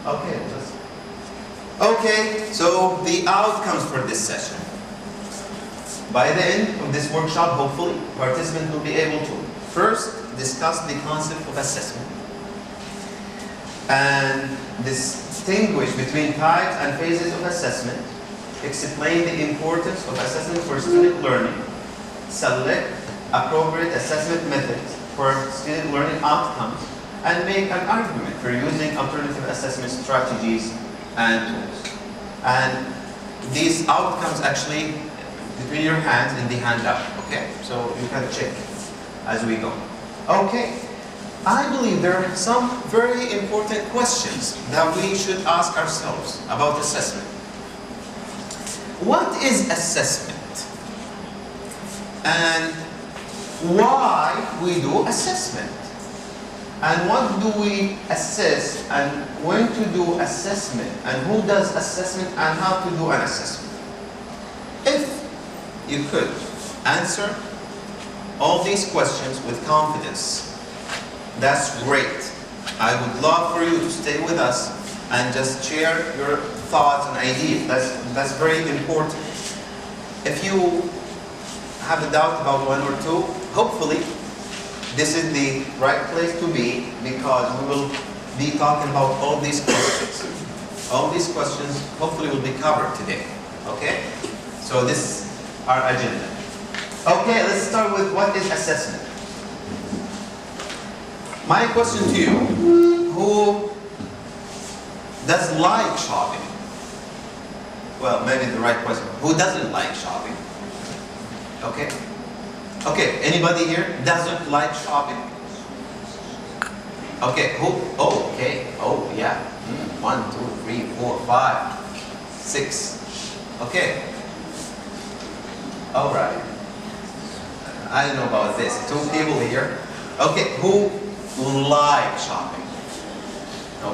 Okay. Okay, so the outcomes for this session. By the end of this workshop, hopefully, participants will be able to first discuss the concept of assessment and distinguish between types and phases of assessment, explain the importance of assessment for student learning, select appropriate assessment methods for student learning outcomes, and make an argument for using alternative assessment strategies and tools. And these outcomes actually between your hands in the handout, okay? So you can check as we go. Okay, I believe there are some very important questions that we should ask ourselves about assessment. What is assessment? And why we do assessment? And what do we assess, and when to do assessment, and who does assessment, and how to do an assessment? If you could answer all these questions with confidence, that's great. I would love for you to stay with us and just share your thoughts and ideas. That's very important. If you have a doubt about one or two, hopefully this is the right place to be, because we will be talking about all these questions. All these questions hopefully will be covered today, okay? So this is our agenda. Okay, let's start with what is assessment. My question to you, who does like shopping? Well, maybe the right question, who doesn't like shopping? Okay? Okay, anybody here doesn't like shopping? Okay, who? Oh, okay. Oh, yeah. 1, 2, 3, 4, 5, 6. Okay. All right. I don't know about this. 2 people here. Okay, who like shopping?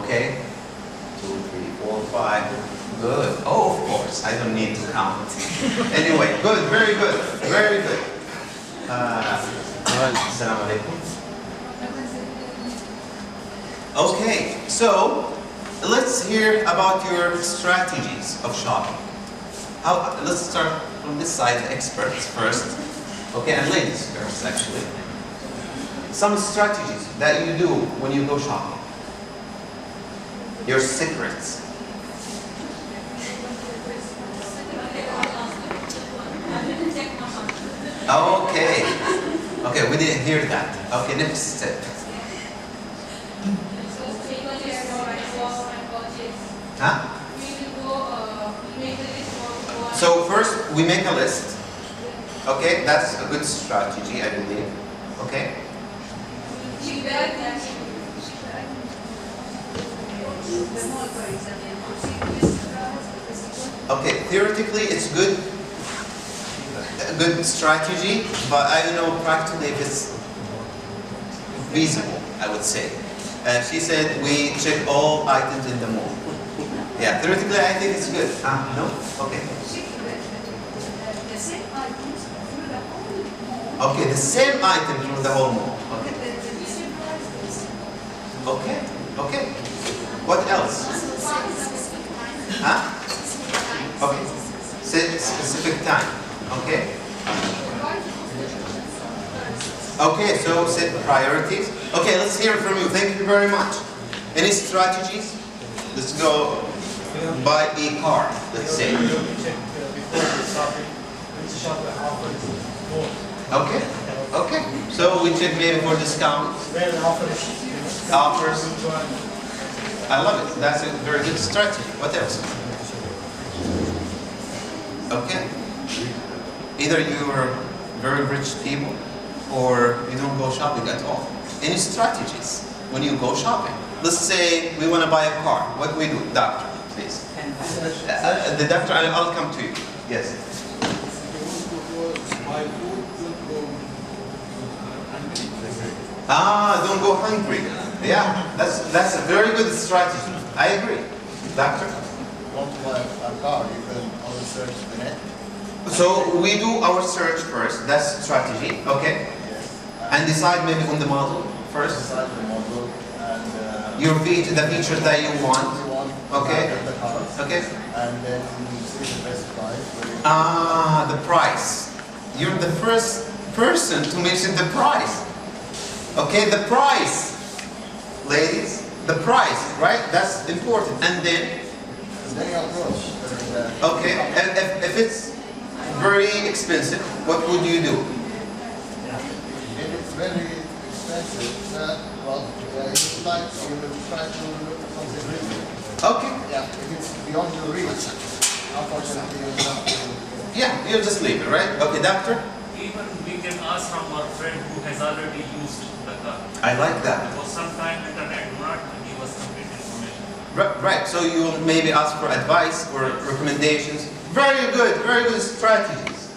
Okay. 2, 3, 4, 5. Good. Oh, of course. I don't need to count. Anyway, good. Very good. Very good. Assalamu alaikum. Okay, so let's hear about your strategies of shopping. Let's start from this side, the experts first. Okay, and ladies first, actually. Some strategies that you do when you go shopping. Your secrets. Okay. Okay, we didn't hear that. Okay, next step. Huh? So first we make a list. Okay, that's a good strategy, I believe. Okay. Okay, theoretically it's good. A good strategy, but I don't know practically if it's feasible, I would say. She said we check all items in the mall. Yeah, theoretically I think it's good. No? Okay. Okay, the same item through the whole mall. Okay. Okay. Okay. What else? Huh? Okay. Specific time. Okay. Okay, so set priorities. Okay, let's hear from you. Thank you very much. Any strategies? Let's go buy a car, let's say. Okay. Okay. So we check maybe for discounts. Offers. I love it. That's a very good strategy. What else? Okay. Either you are very rich people or you don't go shopping at all. Any strategies when you go shopping? Let's say we want to buy a car. What do we do? Doctor, please. The doctor, I'll come to you. Yes. Don't go hungry. Yeah, that's a very good strategy. I agree. Doctor? Want to buy a car, you can always search the net. So we do our search first. That's strategy. Okay. Yes. And decide maybe on the model first. Decide the model and the features that you want. Okay. Look at the cards. Okay. And then see the best price. The price. You're the first person to mention the price. Okay, the price. Ladies, the price, right? That's important. And then, Then you approach. okay, and if it's very expensive, what would you do? If it's very expensive, well, it's like you will try to look at something reasonable. Okay. Yeah, if it's beyond your reach, unfortunately, you have to. Yeah, you'll just leave it, right? Okay, doctor? Even we can ask from our friend who has already used the car. I like that. Because sometimes internet do not give us complete information. Right, so you'll maybe ask for advice or recommendations. Very good strategies.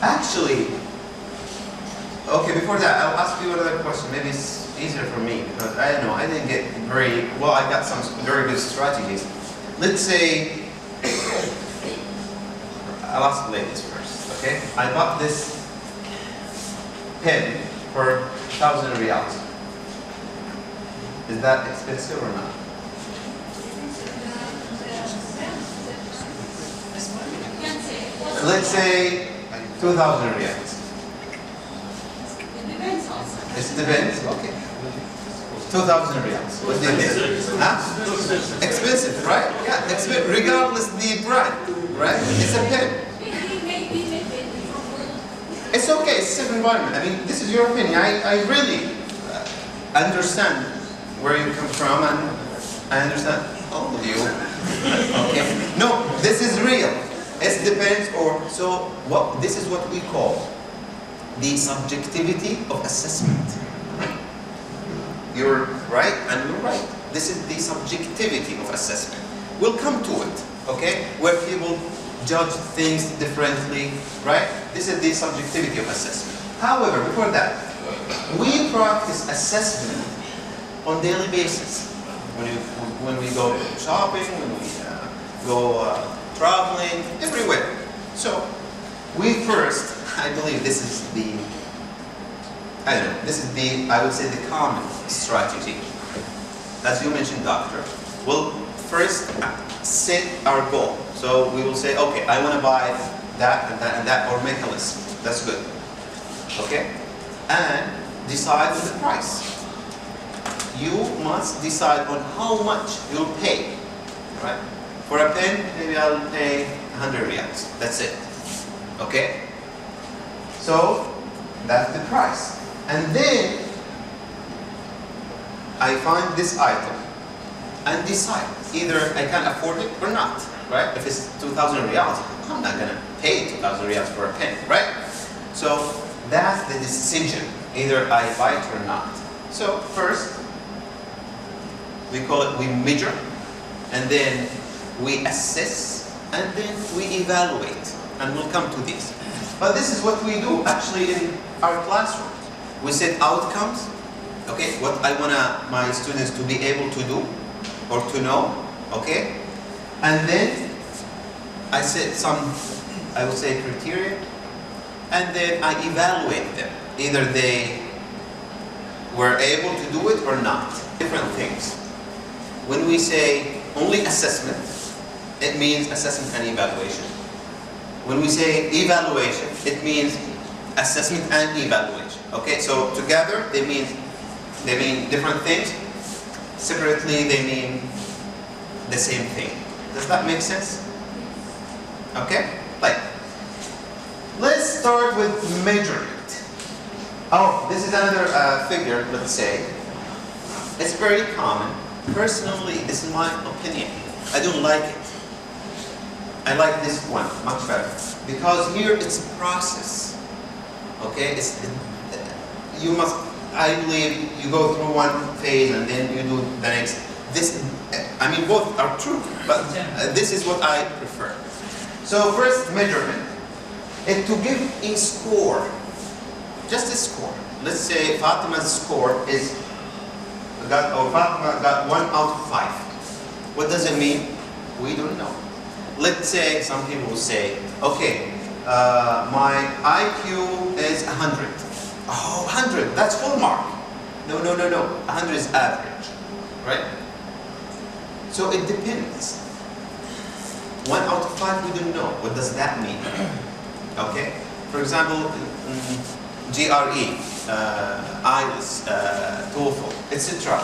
Actually, okay, before that, I'll ask you another question. Maybe it's easier for me because I don't know, I didn't get very, well, I got some very good strategies. Let's say, I'll ask ladies first, okay? I bought this pen for 1,000 riyals. Is that expensive or not? Let's say 2,000 riyals. It depends, okay. 2,000 riyals. What do you think? Huh? Expensive, right? Yeah, expensive, regardless the brand, right? It's a pen. It's okay, it's a safe environment. I mean, this is your opinion. I really understand where you come from and I understand all of you. Okay. No, this is real. It depends so this is what we call the subjectivity of assessment. You're right and you're right. This is the subjectivity of assessment. We'll come to it, okay? Where people judge things differently, right? This is the subjectivity of assessment. However, before that, we practice assessment on daily basis. When we go shopping, when we go traveling, everywhere. So, we first, I believe this is I would say the common strategy. As you mentioned, doctor, we'll first set our goal. So we will say, okay, I want to buy that and that and that, or make a list. That's good. Okay? And decide on the price. You must decide on how much you'll pay. Right? For a pen, maybe I'll pay 100 riyals. That's it. Okay? So, that's the price. And then, I find this item and decide either I can afford it or not. Right? If it's 2,000 riyals, I'm not gonna pay 2,000 riyals for a pen, right? So that's the decision. Either I buy it or not. So first, we measure, and then we assess, and then we evaluate. And we'll come to this. But this is what we do actually in our classroom. We set outcomes, okay? What I want my students to be able to do or to know, okay? And then I set some, I would say, criteria, and then I evaluate them. Either they were able to do it or not. Different things. When we say only assessment, it means assessment and evaluation. When we say evaluation, it means assessment and evaluation. Okay, so together they mean different things. Separately they mean the same thing. Does that make sense? Okay? Let's start with measurement. Oh, this is another figure, let's say. It's very common. Personally, this is my opinion. I don't like it. I like this one much better. Because here it's a process. Okay? I believe you go through one phase and then you do the next. Both are true, but this is what I prefer. So first, measurement. And to give a score, just a score. Let's say Fatima's score Fatima got 1 out of 5. What does it mean? We don't know. Let's say some people will say, okay, my IQ is 100. Oh, 100, that's full mark. No. 100 is average, right? So it depends. 1 out of 5 we don't know. What does that mean? Okay? For example, GRE, IELTS, TOEFL, etc.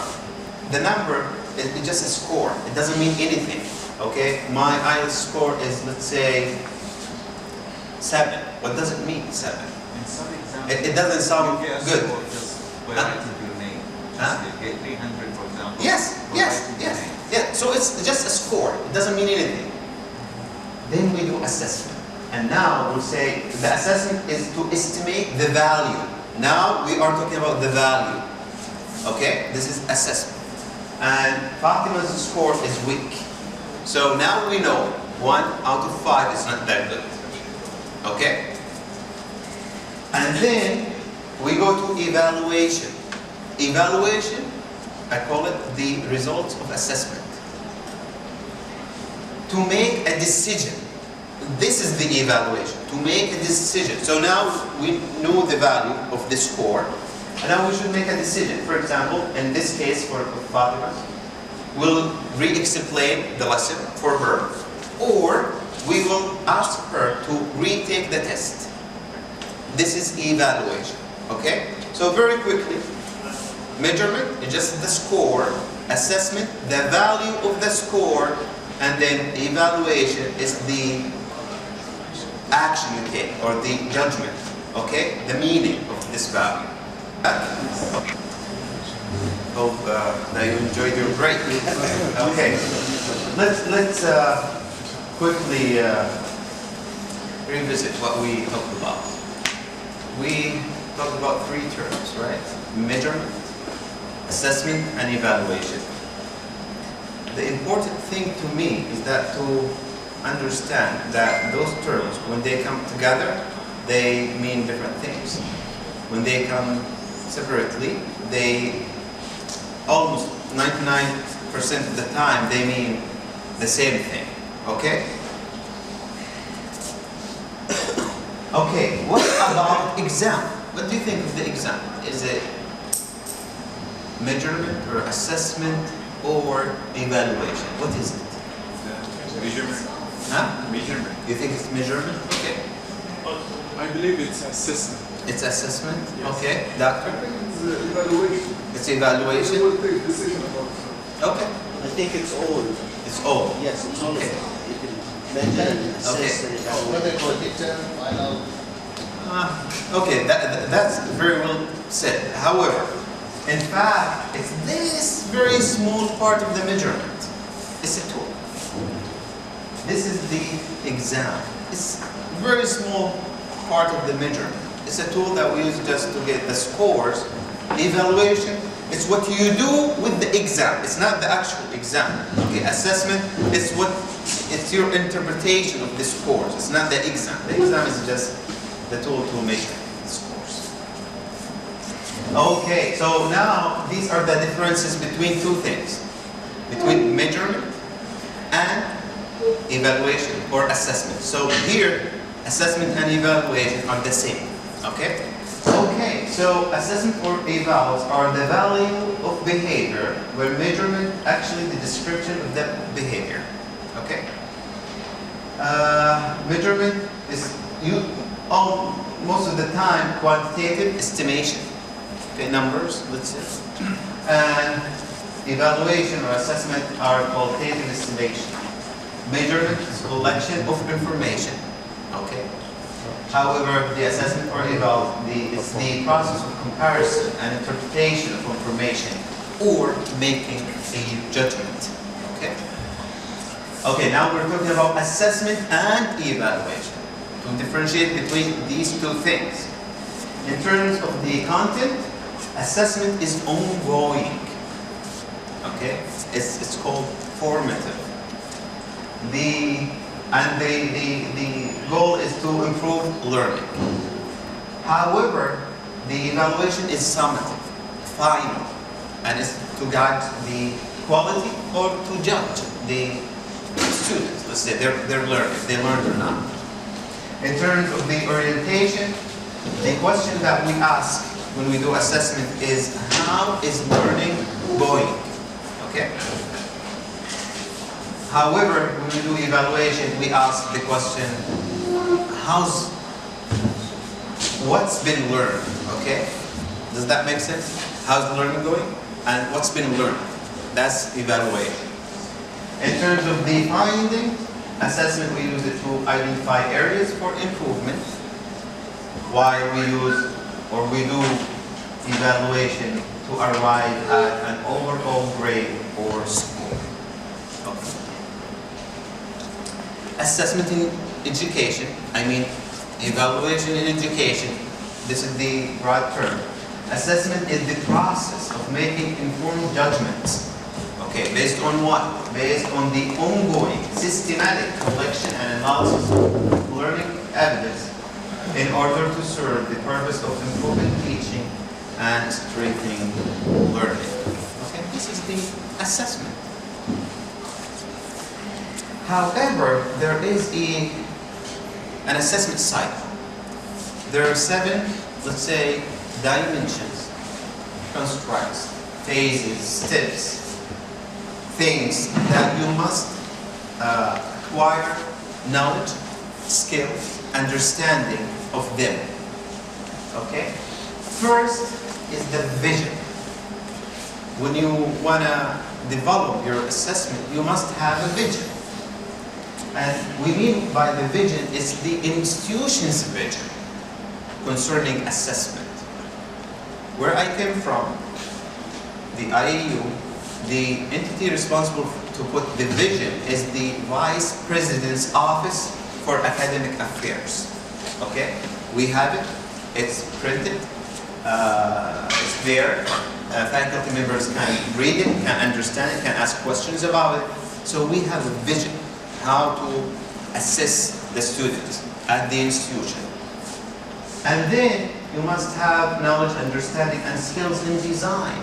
The number is just a score. It doesn't mean anything. Okay? My IELTS score is, let's say, 7. What does it mean, 7? In some examples, It doesn't sound you get a good. score just by writing your name. Huh? Just get 300, for example. Yes, for yes, writing your yes. name. Yeah, so it's just a score. It doesn't mean anything. Then we do assessment. And now we'll say the assessment is to estimate the value. Now we are talking about the value. Okay? This is assessment. And Fatima's score is weak. So now we know 1 out of 5 is not that good. Okay? And then we go to evaluation. Evaluation, I call it the results of assessment. To make a decision. This is the evaluation. To make a decision. So now we know the value of the score. And now we should make a decision. For example, in this case for Fatima, we'll re-explain the lesson for her. Or we will ask her to retake the test. This is evaluation. Okay? So very quickly, measurement is just the score, assessment, the value of the score, and then evaluation is the action you take or the judgment. Okay? The meaning of this value. Hope that you enjoyed your break. Okay. Let's quickly revisit what we talked about. We talked about 3 terms, right? Measurement, assessment, and evaluation. The important thing to me is that to understand that those terms, when they come together, they mean different things. When they come separately, they almost 99% of the time they mean the same thing. Okay? Okay, what about exam? What do you think of the exam? Is it measurement or assessment or evaluation? What is it? Measurement. Huh? Measurement. You think it's measurement? Okay. I believe it's assessment. It's assessment? Yes. Okay. I Doctor? think it's evaluation. It's They evaluation? will take decision about it. Okay. I think it's all. It's all. Yes, it's all. Okay. You can measure, assess, and Whether evaluate. it's a midterm, final. Okay, that's very well said. However, in fact, it's this very small part of the measurement. It's a tool. This is the exam. It's a very small part of the measurement. It's a tool that we use just to get the scores. Evaluation, it's what you do with the exam. It's not the actual exam. Okay, assessment, it's your interpretation of the scores. It's not the exam. The exam is just the tool to measure the scores. Okay, so now these are the differences between 2 things. Between measurement and evaluation or assessment. So here, assessment and evaluation are the same. Okay? Okay, so assessment or evals are the value of behavior, where measurement actually the description of that behavior. Okay? Measurement is most of the time quantitative estimation. Okay, numbers, let's say. And evaluation or assessment are qualitative estimation. Measurement is collection of information. Okay? However, the assessment or eval is the process of comparison and interpretation of information or making a judgment. Okay? Okay, now we're talking about assessment and evaluation. To differentiate between these 2 things. In terms of the content, assessment is ongoing. Okay? It's called formative. The goal is to improve learning. However, the evaluation is summative, final, and is to guide the quality or to judge the students, let's say, their learning, if they learned or not. In terms of the orientation, the question that we ask when we do assessment is, how is learning going? Okay? However, when we do evaluation, we ask the question, what's been learned, okay? Does that make sense? How's the learning going? And what's been learned? That's evaluation. In terms of the findings, assessment, we use it to identify areas for improvement, while we do evaluation to arrive at an overall grade or score. Okay. Assessment in education, evaluation in education, this is the right term. Assessment is the process of making informed judgments. Okay, based on what? Based on the ongoing systematic collection and analysis of learning evidence in order to serve the purpose of improving teaching and strengthening learning. Okay, this is the assessment. However, there is an assessment cycle. There are 7, let's say, dimensions, constructs, phases, steps, things that you must acquire knowledge, skills, understanding of them. Okay? First is the vision. When you want to develop your assessment, you must have a vision. And we mean by the vision is the institution's vision concerning assessment. Where I came from, the IAU, the entity responsible to put the vision is the Vice President's Office for Academic Affairs. Okay? We have it, it's printed, it's there. Faculty members can read it, can understand it, can ask questions about it. So we have a vision how to assess the students at the institution. And then you must have knowledge, understanding, and skills in design.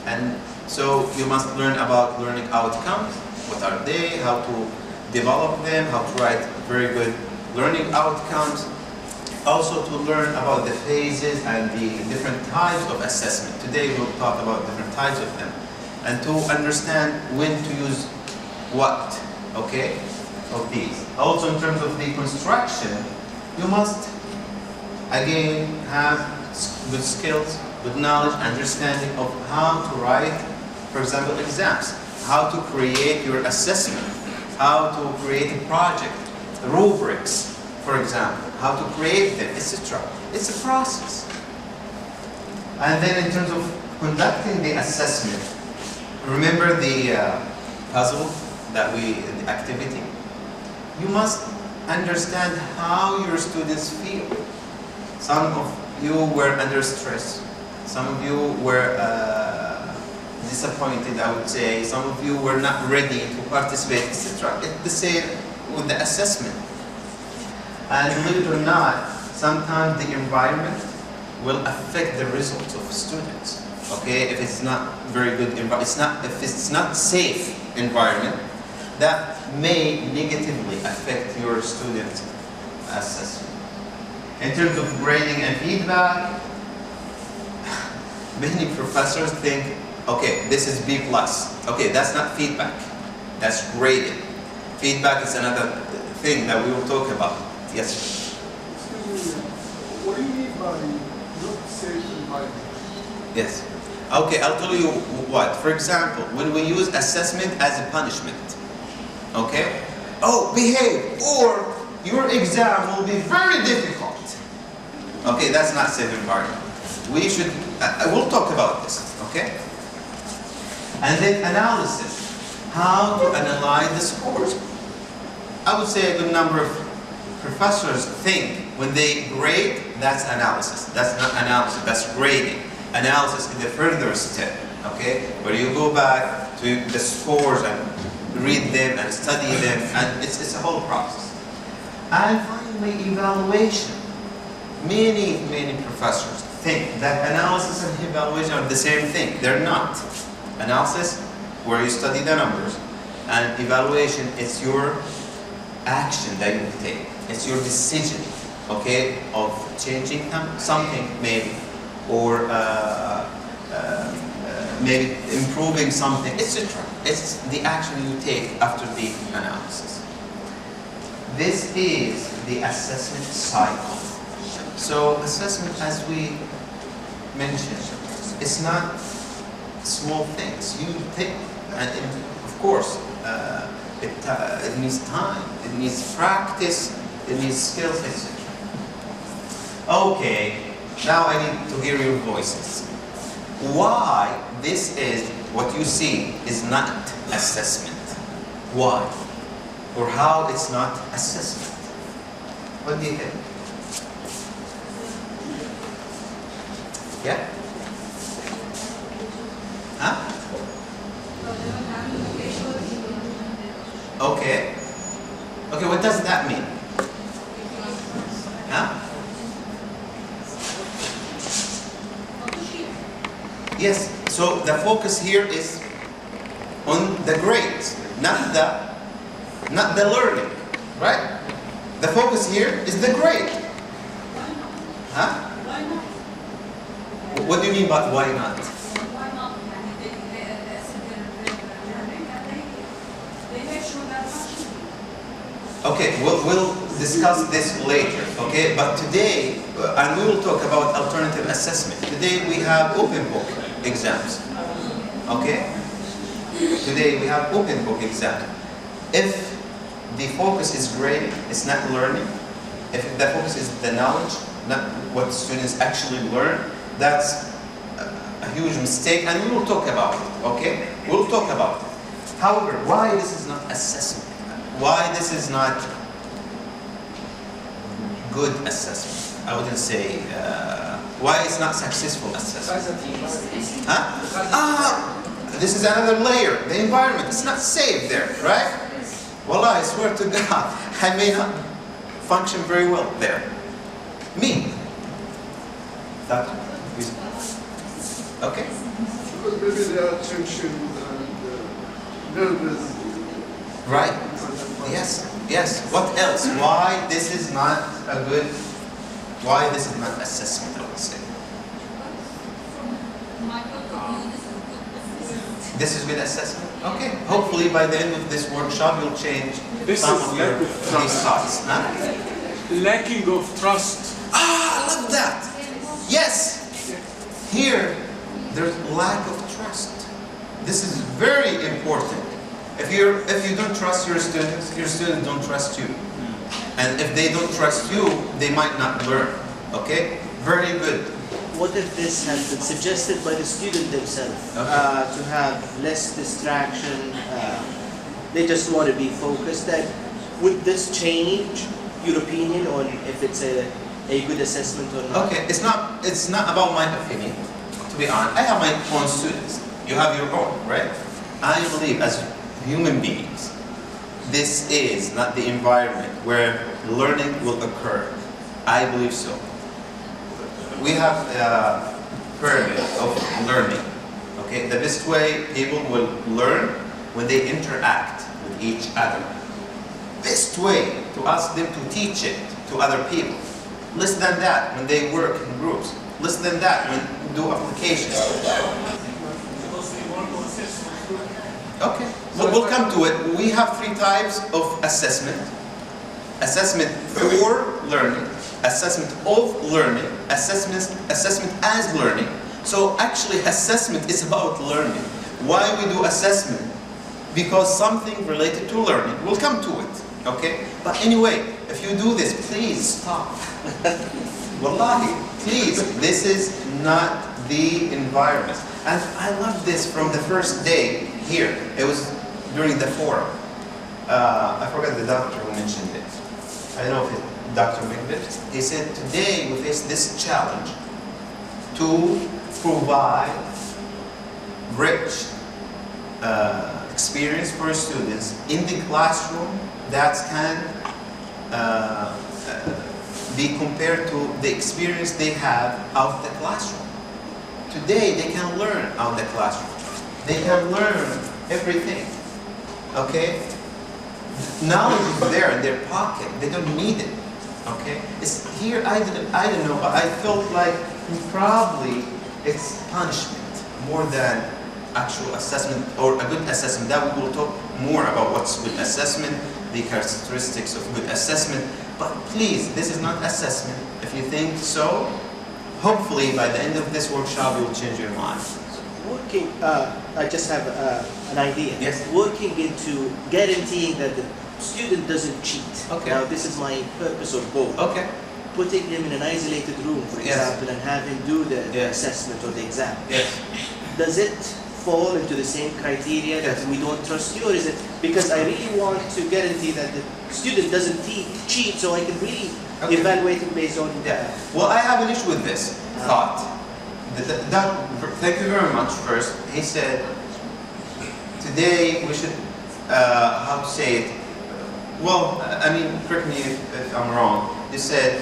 And so you must learn about learning outcomes. What are they? How to develop them? How to write very good learning outcomes. Also to learn about the phases and the different types of assessment. Today we'll talk about different types of them. And to understand when to use what, okay, of these. Also in terms of the construction, you must again have good skills, good knowledge, understanding of how to write, for example, exams, how to create your assessment, how to create a project, rubrics, for example, how to create them, etc. It's a process. And then in terms of conducting the assessment, remember the puzzle the activity? You must understand how your students feel. Some of you were under stress. Some of you were disappointed, I would say. Some of you were not ready to participate, etc. It's the same with the assessment. And believe it or not, sometimes the environment will affect the results of students. Okay, if it's not very good environment, if it's not safe environment, that may negatively affect your student assessment. In terms of grading and feedback, many professors think, okay, this is B+. Okay, that's not feedback. That's grading. Feedback is another thing that we will talk about. Yes? Excuse me, what do you mean by not safe environment? Yes. Okay, I'll tell you what. For example, when we use assessment as a punishment, okay? Oh, behave, or your exam will be very difficult. Okay, that's not safe environment. We should, we'll talk about this, okay? And then analysis. How to analyze the scores. I would say a good number of professors think when they grade, that's analysis. That's not analysis, that's grading. Analysis is the further step, okay? Where you go back to the scores and read them and study them, and it's a whole process. And finally, evaluation. Many professors think that analysis and evaluation are the same thing. They're not. Analysis, where you study the numbers, and evaluation is your action that you take. It's your decision, okay, of changing something maybe, or maybe improving something, etc. It's the action you take after the analysis. This is the assessment cycle. So assessment, as we mentioned, it's not small things. You think, and of course, it needs time, it needs practice, it needs skills, etc. Okay, now I need to hear your voices. Why this is what you see is not assessment? Why? Or how it's not assessment? What do you think? Yeah? Huh? Okay. Okay, what does that mean? Huh? Yes, so the focus here is on the grades, not the learning, right? The focus here is the grade. Huh? What do you mean by why not? Okay, we'll discuss this later, okay? But today, and we will talk about alternative assessment. Today we have open book exams, okay? Today we have open book exams. If the focus is grading, it's not learning. If the focus is the knowledge, not what students actually learn, that's a huge mistake, and we will talk about it, okay? We'll talk about it. However, why this is not assessment? Why this is not good assessment? I wouldn't say, why it's not successful assessment? Huh? This is another layer, the environment. It's not safe there, right? Wallah, I swear to God, I may not function very well there. Me. Doctor? Okay? Because maybe there are tension and nervous. Right. Yes, yes. What else? Why this is not a good, why this is not assessment, I would say. This is good assessment? Okay. Hopefully by the end of this workshop you'll change This some is of your lack of these trust. thoughts. Huh? Lacking of trust. Ah, I love that. Yes. Here, there's lack of trust. This is very important. If you don't trust your students don't trust you. And if they don't trust you, they might not learn. Okay? Very good. What if this has been suggested by the student themselves to have less distraction? They just want to be focused. That would this change your opinion on if it's a good assessment or not? Okay, it's not about my opinion, to be honest. I have my own students. You have your own, right? I believe as human beings, this is not the environment where learning will occur. I believe so. We have a pyramid of learning. Okay, the best way people will learn when they interact with each other. Best way to ask them to teach it to other people. Less than that when they work in groups. Less than that when they do applications. Okay, so we'll come to it. We have 3 types of assessment. Assessment for learning, assessment of learning, assessment as learning. So actually assessment is about learning. Why we do assessment? Because something related to learning. We'll come to it, okay? But anyway, if you do this, please stop. Wallahi, please, this is not the environment. And I love this from the first day here. It was during the forum. I forgot the doctor who mentioned it. I don't know if it's Dr. McBeth. He said, today we face this challenge to provide rich experience for students in the classroom that can be compared to the experience they have out the classroom. Today they can learn out the classroom. They can learn everything. Okay? Knowledge is there in their pocket. They don't need it. Okay? It's here. I don't know, but I felt like probably it's punishment more than actual assessment or a good assessment. That we will talk more about what's good assessment, the characteristics of good assessment. But please, this is not assessment. If you think so, hopefully by the end of this workshop you will change your mind. Working, I just have an idea. Yes. Working into guaranteeing that the student doesn't cheat. Okay. Now, this is my purpose or goal. Okay. Putting them in an isolated room, for Yes. example, and have him do the Yes. assessment or the exam. Yes. Does it fall into the same criteria that Yes. we don't trust you, or is it because I really want to guarantee that the student doesn't cheat, so I can really Okay. evaluate him based on Yeah. Well, I have an issue with this thought. Thank you very much. First, he said today we should how to say it. Well, I mean, correct me if I'm wrong. You said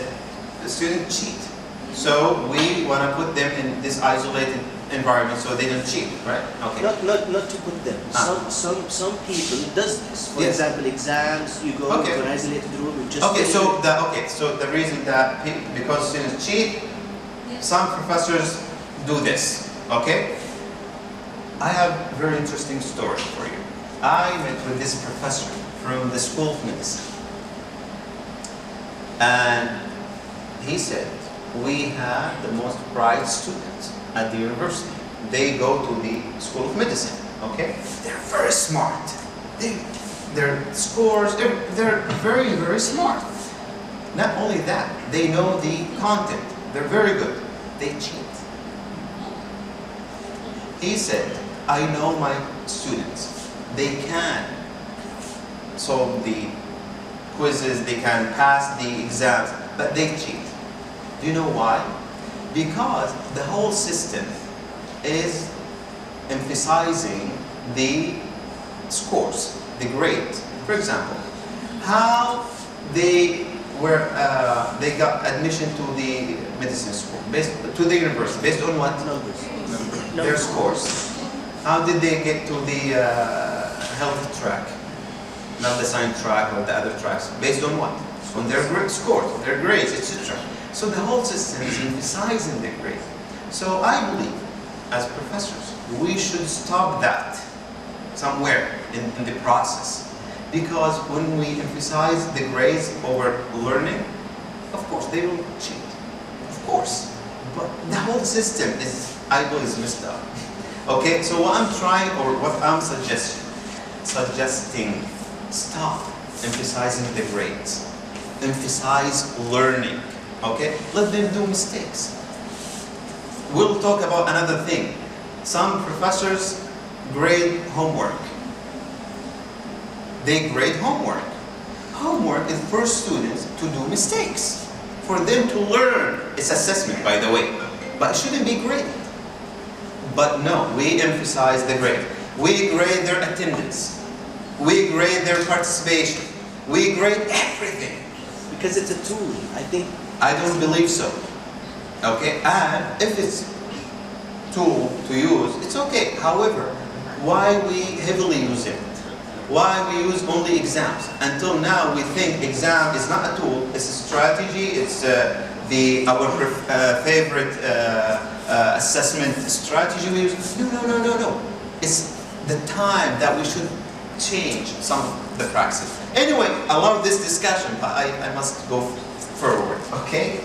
the student cheat, so we want to put them in this isolated environment so they don't cheat, right? Okay. Not to put them. Some people does this. For Yes. example, exams. You go Okay. to an isolated room. You just Okay, so the reason that because students cheat, some professors do this. Okay, I have a very interesting story for you. I met with this professor from the School of Medicine, and he said we have the most bright students at the university. They go to the School of Medicine. Okay, they're very smart. Their scores, they're very, very smart. Not only that, they know the content. They're very good. They cheat. He said, I know my students. They can solve the quizzes, they can pass the exams, but they cheat. Do you know why? Because the whole system is emphasizing the scores, the grades. For example, how they got admission to the medicine school, to the university, based on what? numbers. Their scores. How did they get to the health track? Not the science track or the other tracks. Based on what? On their scores, their grades, etc. So the whole system is emphasizing the grade. So I believe, as professors, we should stop that somewhere in the process. Because when we emphasize the grades over learning, of course they will cheat. Of course. But the whole system is, I believe, is messed up. Okay, so what I'm trying, or what I'm suggesting, stop emphasizing the grades. Emphasize learning. Okay? Let them do mistakes. We'll talk about another thing. Some professors grade homework. They grade homework. Homework is for students to do mistakes, for them to learn. It's assessment, by the way, but it shouldn't be graded. But no, we emphasize the grade. We grade their attendance. We grade their participation. We grade everything. Because it's a tool. I don't believe so. Okay, and if it's tool to use, it's okay. However, why we heavily use it? Why we use only exams? Until now, we think exam is not a tool, it's a strategy, it's our favorite assessment strategy we use. No. It's the time that we should change some of the practice. Anyway, I love this discussion, but I must go forward, okay?